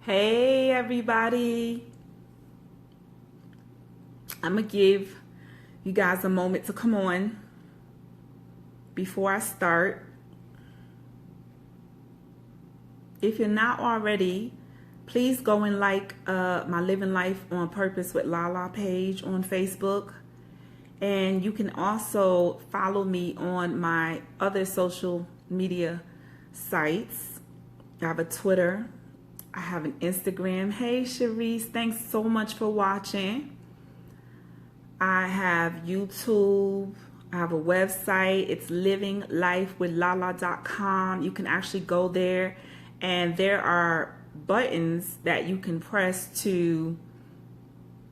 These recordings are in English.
Hey everybody, I'm gonna give you guys a moment to come on before I start. If you're not already, please go and like my Living Life on Purpose with Lala page on Facebook. And you can also follow me on my other social media sites. I have a Twitter. I have an Instagram. Hey, Sharice, thanks so much for watching. I have YouTube. I have a website. It's livinglifewithlala.com. You can actually go there, and there are buttons that you can press to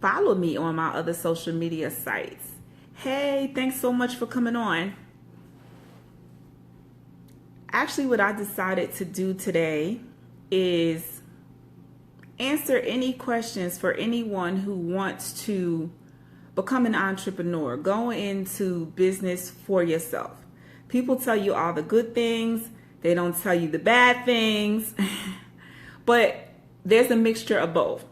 follow me on my other social media sites. Hey, thanks so much for coming on. Actually, what I decided to do today is answer any questions for anyone who wants to become an entrepreneur, go into business for yourself. People tell you all the good things, they don't tell you the bad things, but there's a mixture of both.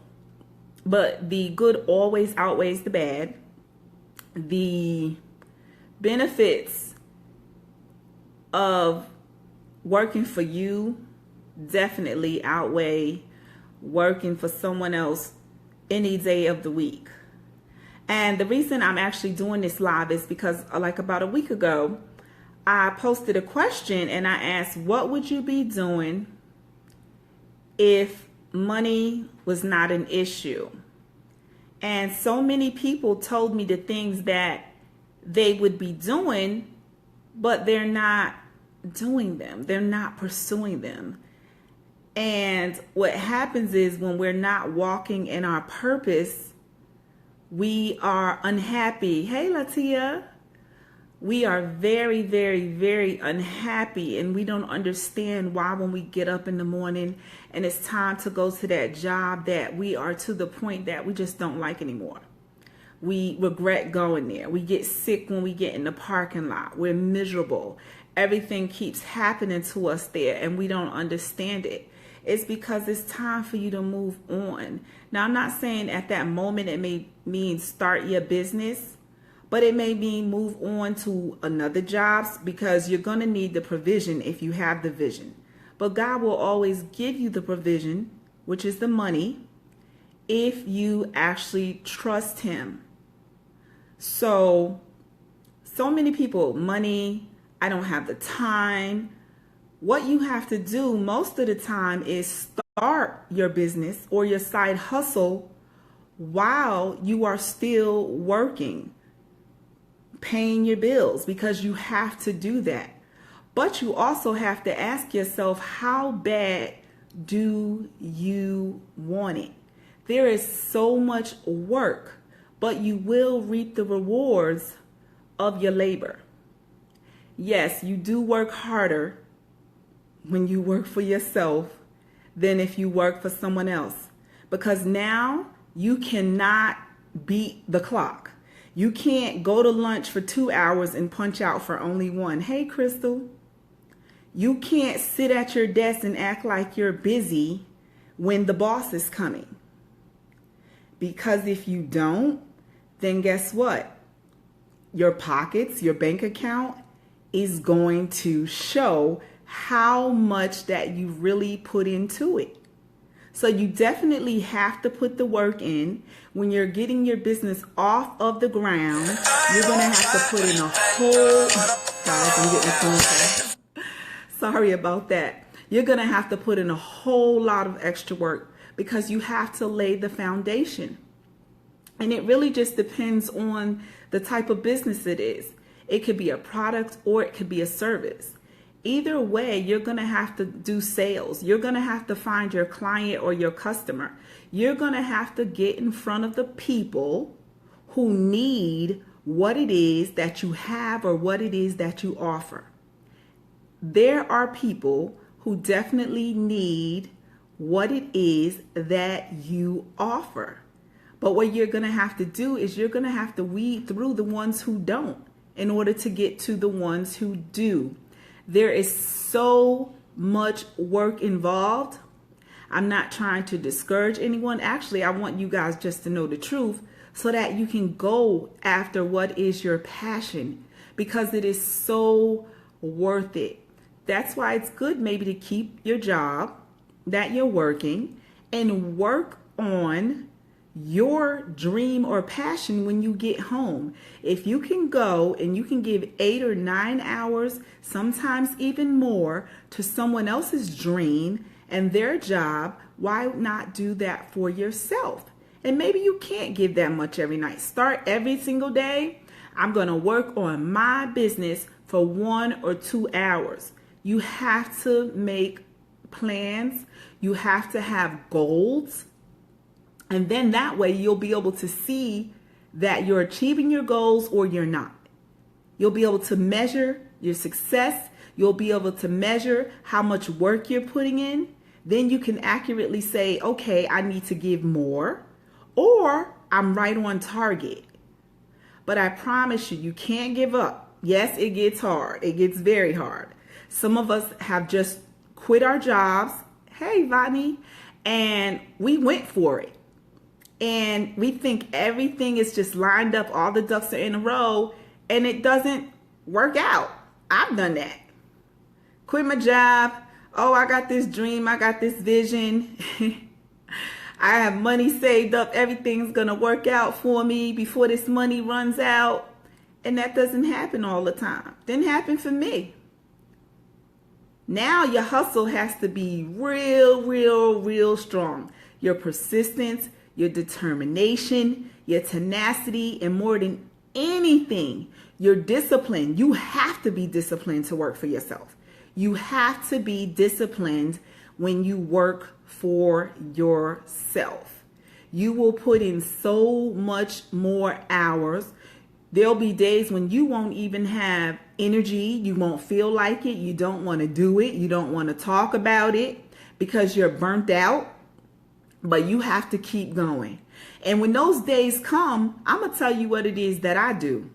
But the good always outweighs the bad. The benefits of working for you definitely outweigh working for someone else any day of the week. And the reason I'm actually doing this live is because like about a week ago, I posted a question and I asked, what would you be doing if money was not an issue? And so many people told me the things that they would be doing, but they're not doing them. They're not pursuing them. And what happens is when we're not walking in our purpose, we are unhappy. Hey, Latia. We are very, very, very unhappy, and we don't understand why when we get up in the morning and it's time to go to that job that we are to the point that we just don't like anymore. We regret going there. We get sick when we get in the parking lot. We're miserable. Everything keeps happening to us there, and we don't understand it. It's because it's time for you to move on. Now, I'm not saying at that moment it may mean start your business, but it may mean move on to another job, because you're going to need the provision if you have the vision. But God will always give you the provision, which is the money, if you actually trust Him. So many people, money, I don't have the time. What you have to do most of the time is start your business or your side hustle while you are still working, paying your bills, because you have to do that. But you also have to ask yourself, how bad do you want it? There is so much work, but you will reap the rewards of your labor. Yes, you do work harder when you work for yourself than if you work for someone else, because now you cannot beat the clock. You can't go to lunch for 2 hours and punch out for only 1. Hey, Crystal. You can't sit at your desk and act like you're busy when the boss is coming. Because if you don't, then guess what? Your pockets, your bank account is going to show how much that you really put into it. So you definitely have to put the work in. When you're getting your business off of the ground, you're going to have to put in a whole... Guys, I'm getting a phone call. Sorry about that. You're going to have to put in a whole lot of extra work, because you have to lay the foundation. And it really just depends on the type of business it is. It could be a product or it could be a service. Either way, you're going to have to do sales. You're going to have to find your client or your customer. You're going to have to get in front of the people who need what it is that you have or what it is that you offer. There are people who definitely need what it is that you offer. But what you're going to have to do is you're going to have to weed through the ones who don't in order to get to the ones who do. There is so much work involved. I'm not trying to discourage anyone. Actually, I want you guys just to know the truth so that you can go after what is your passion, because it is so worth it. That's why it's good maybe to keep your job that you're working and work on your dream or passion when you get home. If you can go and you can give 8 or 9 hours, sometimes even more, to someone else's dream and their job, why not do that for yourself? And maybe you can't give that much every night. Start every single day. I'm going to work on my business for 1 or 2 hours. You have to make plans. You have to have goals. And then that way you'll be able to see that you're achieving your goals or you're not. You'll be able to measure your success. You'll be able to measure how much work you're putting in. Then you can accurately say, okay, I need to give more, or I'm right on target. But I promise you, you can't give up. Yes, it gets hard. It gets very hard. Some of us have just quit our jobs. Hey, Vani. And we went for it. And we think everything is just lined up, all the ducks are in a row, and it doesn't work out. I've done that. Quit my job. Oh, I got this dream. I got this vision. I have money saved up. Everything's going to work out for me before this money runs out. And that doesn't happen all the time. Didn't happen for me. Now your hustle has to be real strong. Your persistence, your determination, your tenacity, and more than anything, your discipline. You have to be disciplined to work for yourself. You have to be disciplined when you work for yourself. You will put in so much more hours. There'll be days when you won't even have energy. You won't feel like it. You don't want to do it. You don't want to talk about it because you're burnt out. But you have to keep going. And when those days come, I'm going to tell you what it is that I do.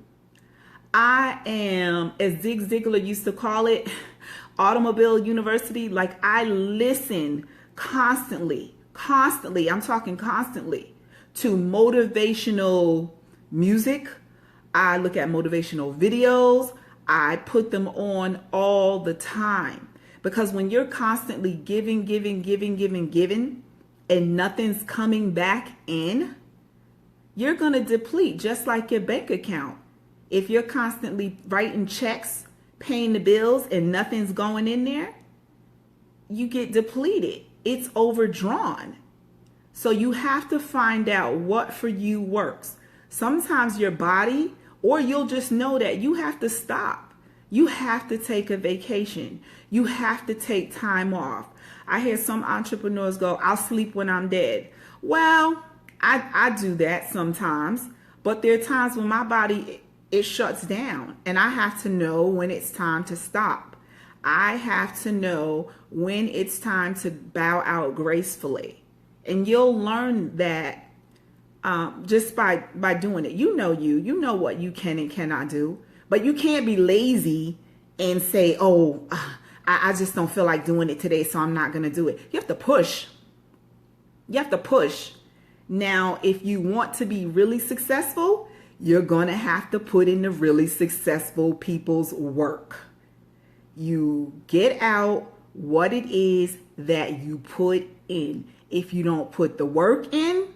I am, as Zig Ziglar used to call it, Automobile University. Like, I listen constantly, I'm talking constantly, to motivational music. I look at motivational videos. I put them on all the time. Because when you're constantly giving, and nothing's coming back in, you're going to deplete, just like your bank account. If you're constantly writing checks, paying the bills, and nothing's going in there, you get depleted. It's overdrawn. So you have to find out what for you works. Sometimes your body, or you'll just know that you have to stop. You have to take a vacation. You have to take time off. I hear some entrepreneurs go, I'll sleep when I'm dead. Well, I do that sometimes, but there are times when my body, it shuts down, and I have to know when it's time to stop. I have to know when it's time to bow out gracefully. And you'll learn that just by doing it. You know what you can and cannot do, but you can't be lazy and say, oh, I just don't feel like doing it today, so I'm not going to do it. You have to push. Now, if you want to be really successful, you're going to have to put in the really successful people's work. You get out what it is that you put in. If you don't put the work in,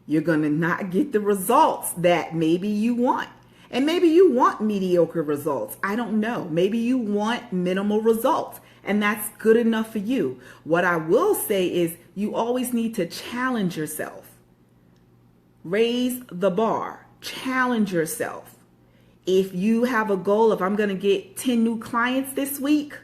you're going to not get the results that maybe you want. And maybe you want mediocre results. I don't know. Maybe you want minimal results, and that's good enough for you. What I will say is you always need to challenge yourself. Raise the bar. Challenge yourself. If you have a goal of, I'm going to get 10 new clients this week,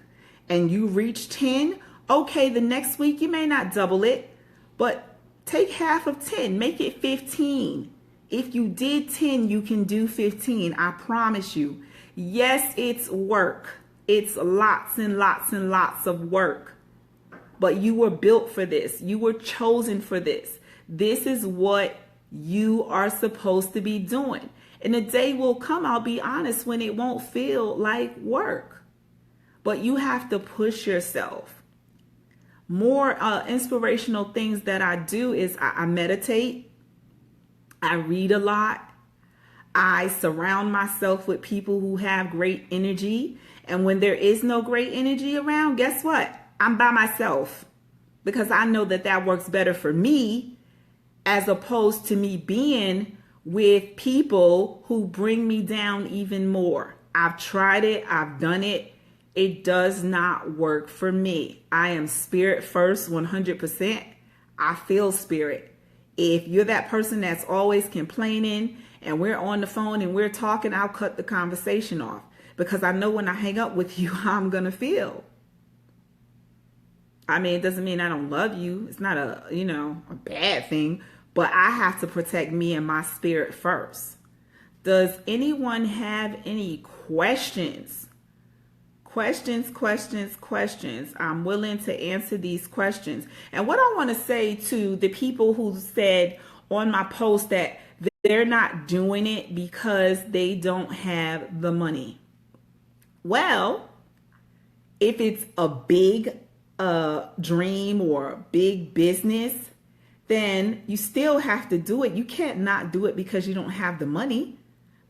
and you reach 10, okay, the next week you may not double it, but take half of 10, make it 15. If you did 10, you can do 15. I promise you. Yes, it's work. It's lots and lots of work. But you were built for this. You were chosen for this. This is what you are supposed to be doing. And a day will come, I'll be honest, when it won't feel like work. But you have to push yourself. more inspirational things that I do is I meditate. I read a lot. I surround myself with people who have great energy. And when there is no great energy around, guess what? I'm by myself, because I know that that works better for me, as opposed to me being with people who bring me down even more. I've tried it. I've done it. It does not work for me. I am spirit first, 100%. I feel spirit. If you're that person that's always complaining and we're on the phone and we're talking, I'll cut the conversation off, because I know when I hang up with you, how I'm going to feel. I mean, it doesn't mean I don't love you. It's not a bad thing, but I have to protect me and my spirit first. Does anyone have any questions? Questions. I'm willing to answer these questions. And what I want to say to the people who said on my post that they're not doing it because they don't have the money. Well, if it's a big dream or a big business, then you still have to do it. You can't not do it because you don't have the money.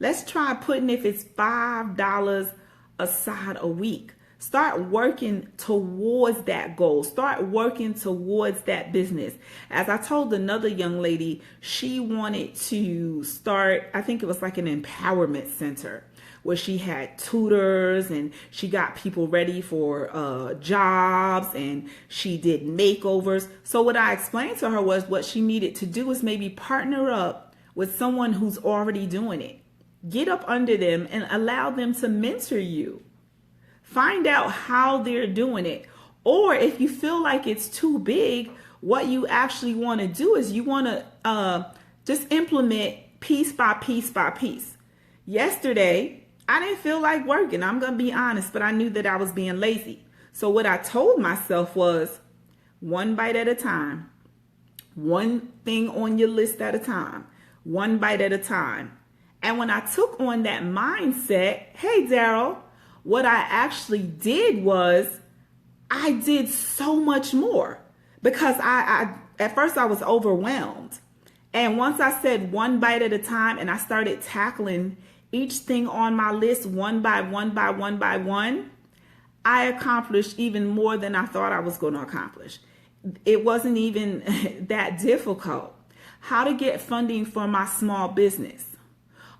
Let's try putting, if it's $5 aside a week. Start working towards that goal. Start working towards that business. As I told another young lady, she wanted to start, I think it was like an empowerment center, where she had tutors and she got people ready for jobs, and she did makeovers. So what I explained to her was what she needed to do is maybe partner up with someone who's already doing it. Get up under them and allow them to mentor you. Find out how they're doing it. Or if you feel like it's too big, what you actually want to do is you want to just implement piece by piece by piece. Yesterday, I didn't feel like working. I'm going to be honest, but I knew that I was being lazy. So what I told myself was one bite at a time, one thing on your list at a time, one bite at a time. And when I took on that mindset, hey, Daryl, what I actually did was I did so much more, because I at first I was overwhelmed. And once I said one bite at a time and I started tackling each thing on my list one by one, I accomplished even more than I thought I was going to accomplish. It wasn't even that difficult. How to get funding for my small business.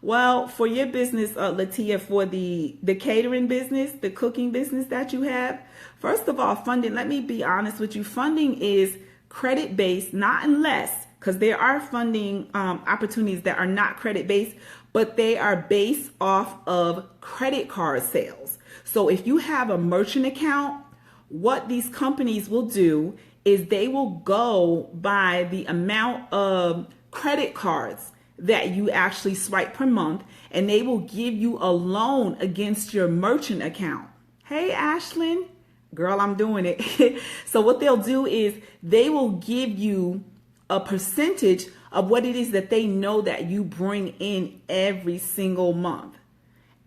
Well, for your business, Latia, for the catering business, the cooking business that you have, first of all, funding, let me be honest with you, funding is credit-based, not unless, because there are funding opportunities that are not credit-based, but they are based off of credit card sales. So if you have a merchant account, what these companies will do is they will go by the amount of credit cards that you actually swipe per month, and they will give you a loan against your merchant account. Hey, Ashlyn, girl, I'm doing it. So what they'll do is they will give you a percentage of what it is that they know that you bring in every single month.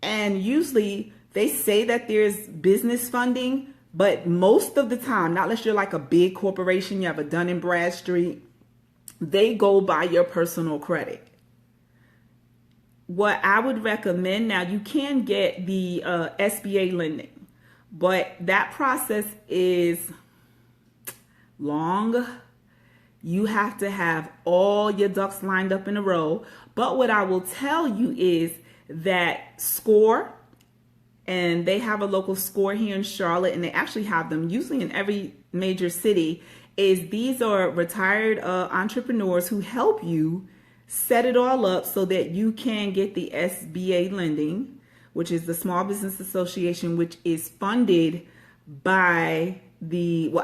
And usually they say that there's business funding, but most of the time, not unless you're like a big corporation, you have a Dun & Bradstreet, they go by your personal credit. What I would recommend, now you can get the SBA lending, but that process is long. You have to have all your ducks lined up in a row. But what I will tell you is that SCORE, and they have a local SCORE here in Charlotte, and they actually have them usually in every major city, is these are retired entrepreneurs who help you set it all up so that you can get the SBA lending, which is the Small Business Association, which is funded by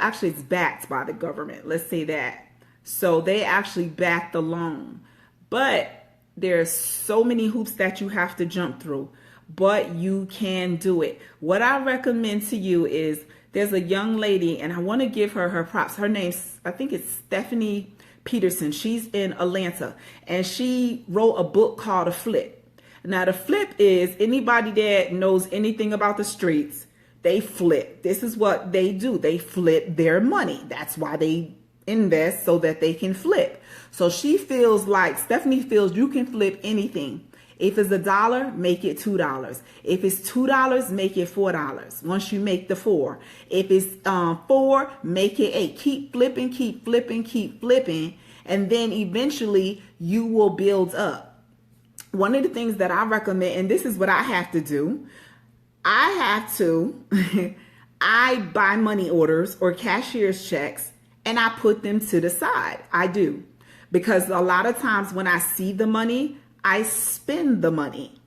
actually it's backed by the government. Let's say that. So they actually back the loan. But there's so many hoops that you have to jump through, but you can do it. What I recommend to you is there's a young lady, and I want to give her her props. Her name's, I think it's Stephanie Peterson. She's in Atlanta, and she wrote a book called A Flip. Now, the flip is anybody that knows anything about the streets. they flip. This is what they do. They flip their money. That's why they invest, so that they can flip. So Stephanie feels you can flip anything. If it's $1, make it $2. If it's $2, make it $4. Once you make the 4. If it's 4, make it 8. Keep flipping, keep flipping, keep flipping. And then eventually you will build up. One of the things that I recommend, and this is what I have to do, I buy money orders or cashier's checks and I put them to the side. I do. Because a lot of times when I see the money, I spend the money.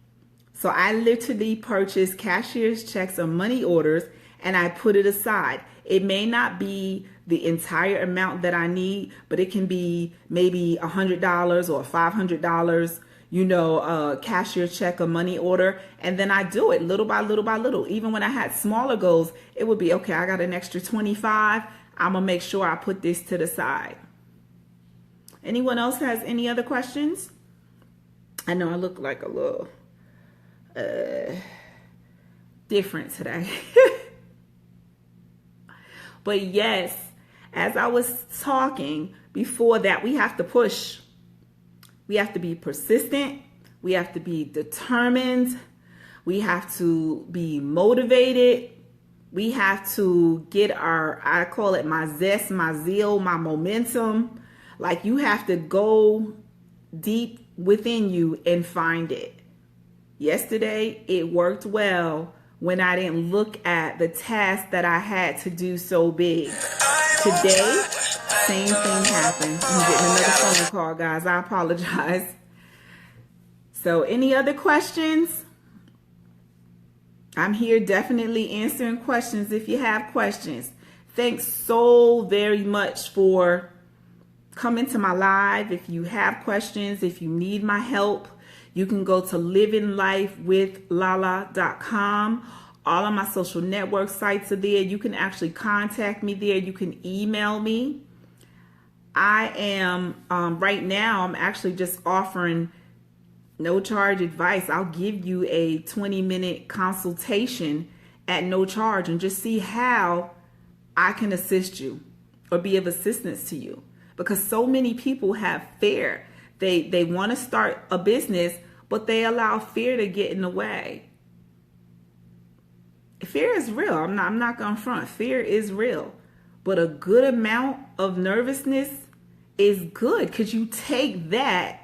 So I literally purchase cashier's checks or money orders and I put it aside. It may not be the entire amount that I need, but it can be maybe $100 or $500, cashier check or money order. And then I do it little by little by little. Even when I had smaller goals, it would be, okay, I got an extra 25. I'm going to make sure I put this to the side. Anyone else has any other questions? I know I look like a little different today. But yes, as I was talking before that, we have to push. We have to be persistent. We have to be determined. We have to be motivated. We have to get I call it my zest, my zeal, my momentum. Like, you have to go deep within you and find it. Yesterday, it worked well when I didn't look at the task that I had to do so big. Today, same thing happened. I'm getting another phone call, guys. I apologize. So, any other questions? I'm here definitely answering questions if you have questions. Thanks so very much for coming to my live. If you have questions, if you need my help, you can go to livinglifewithlala.com. All of my social network sites are there. You can actually contact me there. You can email me. I am, right now, I'm actually just offering no charge advice. I'll give you a 20-minute consultation at no charge and just see how I can assist you or be of assistance to you. Because so many people have fear. They want to start a business, but they allow fear to get in the way. Fear is real. I'm not going to front. Fear is real. But a good amount of nervousness is good, because you take that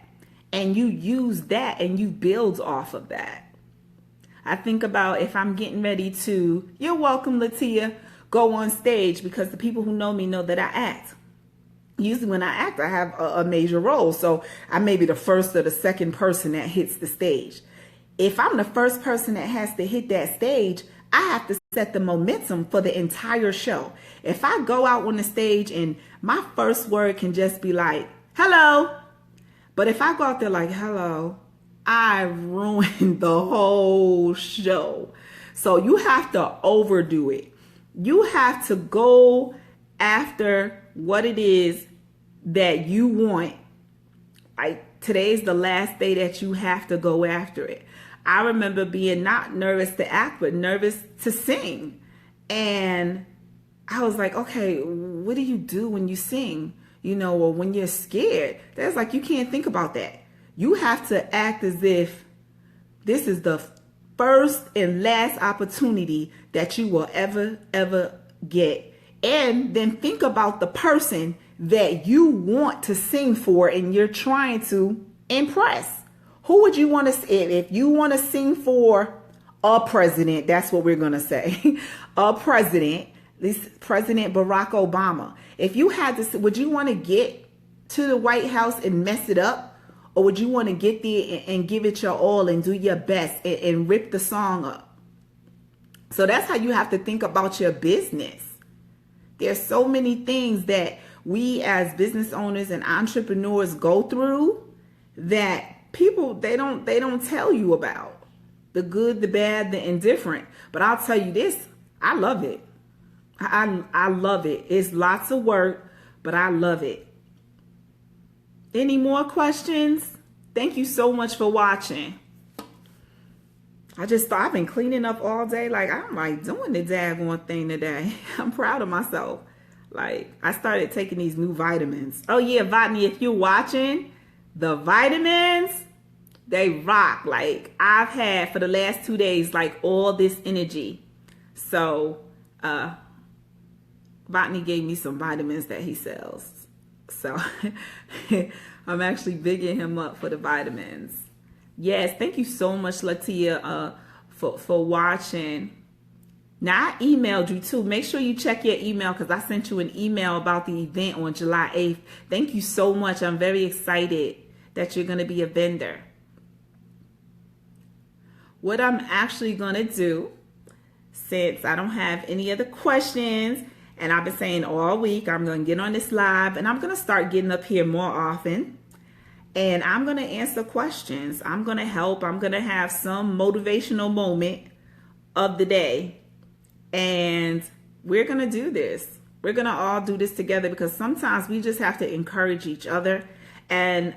and you use that and you build off of that. I think about if I'm getting ready to, you're welcome, Latia, go on stage, because the people who know me know that I act. Usually when I act, I have a major role. So I may be the first or the second person that hits the stage. If I'm the first person that has to hit that stage, I have to set the momentum for the entire show. If I go out on the stage and my first word can just be like, hello. But if I go out there like, hello, I ruined the whole show. So you have to overdo it. You have to go after what it is that you want. Like, today's the last day that you have to go after it. I remember being not nervous to act, but nervous to sing. And I was like, okay, what do you do when you sing? Or when you're scared? That's like, you can't think about that. You have to act as if this is the first and last opportunity that you will ever get. And then think about the person that you want to sing for and you're trying to impress. Who would you want to, if you want to sing for a president, that's what we're going to say, a president, this President Barack Obama. If you had to, would you want to get to the White House and mess it up? Or would you want to get there and give it your all and do your best and rip the song up? So that's how you have to think about your business. There's so many things that we as business owners and entrepreneurs go through that people, they don't tell you about. The good, the bad, the indifferent. But I'll tell you this, I love it. I love it. It's lots of work, but I love it. Any more questions? Thank you so much for watching. I just thought I've been cleaning up all day. Like, I'm like doing the daggone thing today. I'm proud of myself. Like, I started taking these new vitamins. Oh yeah, Botany, if you're watching, the vitamins, they rock. Like, I've had for the last 2 days, like all this energy. So, Botany gave me some vitamins that he sells. So, I'm actually bigging him up for the vitamins. Yes, thank you so much, Latia, for watching. Now, I emailed you too. Make sure you check your email because I sent you an email about the event on July 8th. Thank you so much. I'm very excited that you're going to be a vendor. What I'm actually going to do, since I don't have any other questions, and I've been saying all week, I'm going to get on this live, and I'm going to start getting up here more often. And I'm going to answer questions. I'm going to help. I'm going to have some motivational moment of the day. And we're going to do this. We're going to all do this together because sometimes we just have to encourage each other. And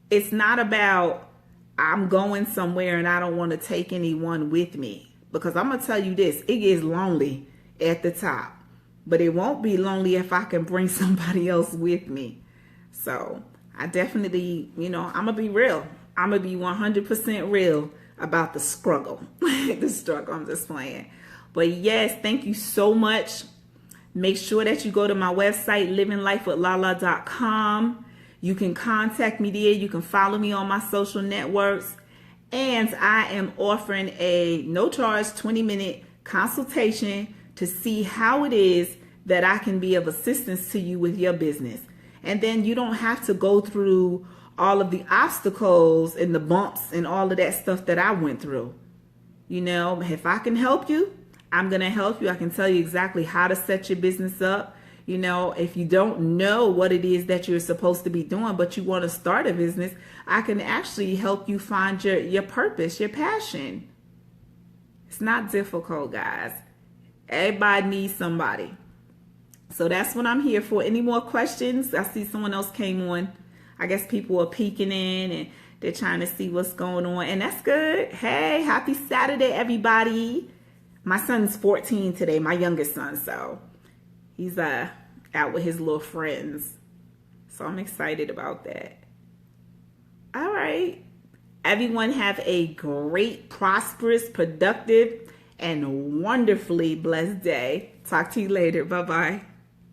it's not about I'm going somewhere and I don't want to take anyone with me. Because I'm going to tell you this, it gets lonely at the top. But it won't be lonely if I can bring somebody else with me. So I definitely, I'm going to be real. I'm going to be 100% real about the struggle. The struggle, I'm just playing. But yes, thank you so much. Make sure that you go to my website, livinglifewithlala.com. You can contact me there. You can follow me on my social networks. And I am offering a no-charge 20-minute consultation to see how it is that I can be of assistance to you with your business. And then you don't have to go through all of the obstacles and the bumps and all of that stuff that I went through. If I can help you, I'm going to help you. I can tell you exactly how to set your business up. If you don't know what it is that you're supposed to be doing, but you want to start a business, I can actually help you find your purpose, your passion. It's not difficult, guys. Everybody needs somebody. So that's what I'm here for. Any more questions? I see someone else came on. I guess people are peeking in and they're trying to see what's going on. And that's good. Hey, happy Saturday, everybody. My son's 14 today, my youngest son. So he's out with his little friends. So I'm excited about that. All right. Everyone have a great, prosperous, productive, and wonderfully blessed day. Talk to you later. Bye-bye.